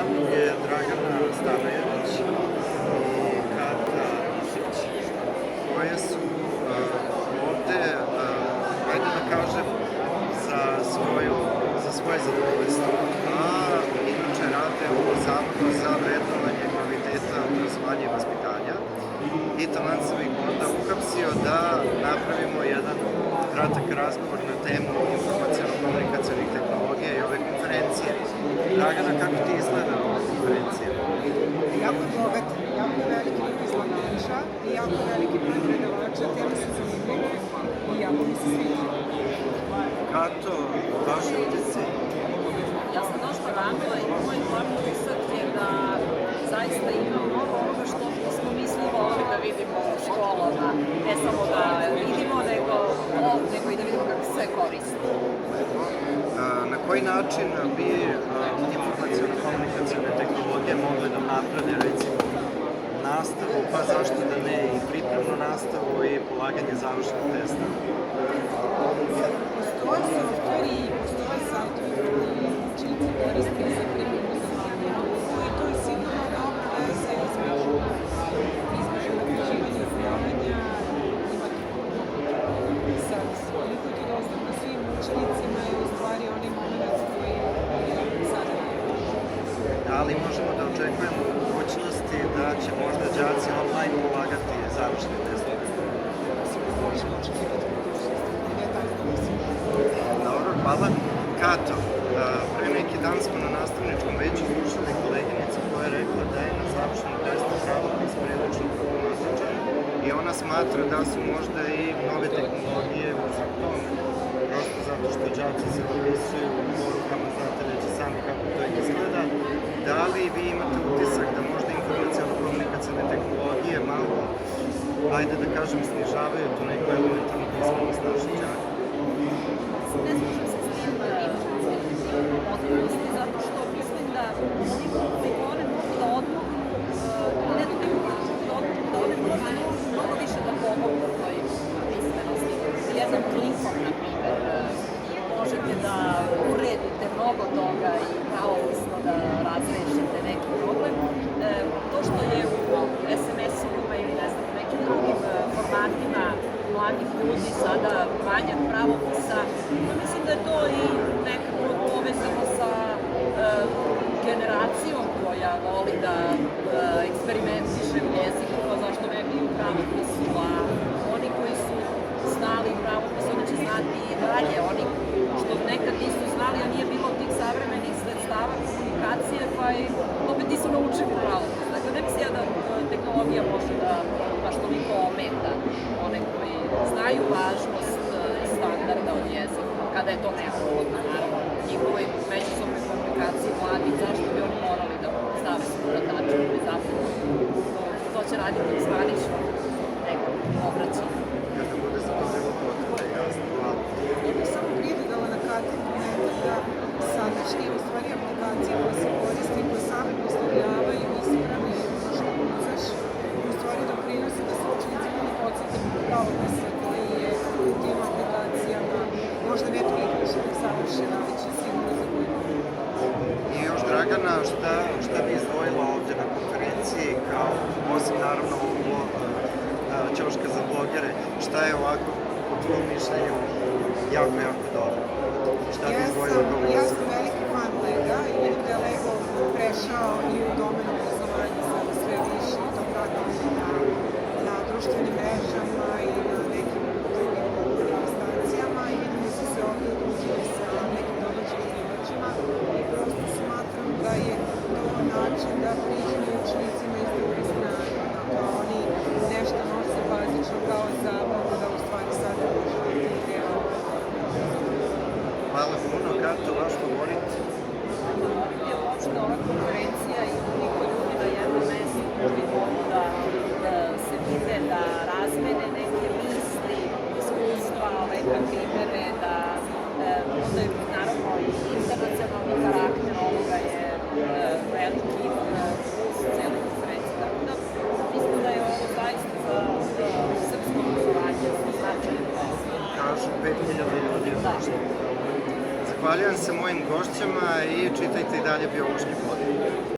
Sa mnom je Dragana Stanojević i Kata Isić, koje su ovde, ajde da kažem, za svoje zadovoljstvo, a inače rade u Zavodu za vrednovanje kvaliteta obrazovanja i vaspitanja. I taman sam ih onda uhapsio da napravimo jedan kratak razgovor na temu informaciono-komunikacionih tehnologija i ove konferencije. Dragana, kako ti izgleda ova konferencija? Jako bogata, jako veliki broj izlagača i jako veliki broj predavača, teme su zanimljive i jako mi se sviđa. Kato, vaše utice? Ja sam došla rano i moj glavni utisak je da zaista ima mnogo onoga što smo mislili voleli da vidimo u školama. Ne samo da vidimo, nego i da vidimo kako se koristi. Na koji način bi informaciono-komunikacione tehnologije mogle da naprave, recimo, nastavu, pa zašto da ne i pripremnu nastavu i polaganje završnog testa? Postoje softveri, postoje sajtovi koji učenici koriste za pripremu za matematiku i to je sigurno dobra veza između nagrađivanja znanja i matematiku. Sad, koliko je to dostupno svim učenicima je u stvari onaj moment koji je sada Da li možemo da očekujemo u budućnosti da će možda đaci online polagati završne testove? možemo očekivati u budućnosti. Ne tako da mislim. Dobro, hvala. Kato, pre neki dan smo na nastavničkom veću slušali koleginicu koja je rekla da je na završenom testu pravopis prilično problematičan i ona smatra da su možda i nove tehnologije uzrok tome. Prosto zato što đaci se upisuju u porukama, znate već i sami kako to izgleda. Da li vi imate utisak da možda informaciono-komunikacione tehnologije malo, ajde da kažem, snižavaju tu neku elementarnu pismenost naših đaka? Ne slažem se s tim potpunosti, zato što mislim da one mogu da odmognu, ne da one mogu mnogo više da pomognu toj pismenosti. Jednom klikom, na primjer, možete da uredite mnogo toga i pravopisno da razrešite neki problem. To što je u SMS-ovima ili ne znam, nekim drugim formatima mladih ljudi sada manjak pravopisa, mislim da je to i nekako povezano sa generacijom koja voli da eksperimentiše u jeziku, pa zašto ne bi u pravopisu, a oni koji su znali pravopis, oni će znati i dalje, oni što nekad nisu znali, a nije bilo tih savremenih sredstava komunikacije, pa i opet nisu naučili pravopis. Dakle, ne mislim ja da tehnologija može da baš toliko ometa one koji znaju važnost standarda od jezika, kada je to neophodno, naravno, njihovoj međusobnoj komunikaciji mladih, zašto bi oni morali da stave svoju tačku ili zapadu. To će raditi u zvaničnom nekom obraćanju. Kada bude za to bilo potrebe, jasno, hvala. Ja bih samo pridodala na Kati komentar da sadašnje u stvari aplikacije koje se koriste i koje same poslovljavaju isprave ono što kucaš, u stvari doprinose da se učenici malo podsjete pravopisa koji je u tim aplikacijama možda ne prikaže da savršena, već je sigurno za koji. I još, Dragana, šta bi izdvojila ovde na konferenciji kao, osim naravno ovo ćoška za blogere, šta je ovako po tvojom mišljenju jako dobro? Šta bi izdvojila kao Ja sam veliki fan Lega i vidim da je Lego prešao i u domen obrazovanja sada sve više i to pratim na društvenim mrežama i na nekim drugim stacijama i vidim da su se ovdje udružili sa nekim domaćim izdavačima i prosto smatram da je to način da priđemo učenicima iz drugih strana, da oni nešto nose bazično kao zabavu, da u stvari sada može biti realno. Hvala puno, Kato, vaš favorit? Favorit je uopšte ova konferencija i koliko ljudi na jednom mestu koji mogu da se vide, da razmene neke misli, iskustva, lepe primere, da onda je naravno i internacionalni karakter ovoga je veliki plus cele konferencije. Tako da mislim da je ovo zaista za srpsko obrazovanje značajno. Kažu 5000 ljudi je došlo. Zahvaljujem se mojim gošćama i čitajte i dalje biološki pod.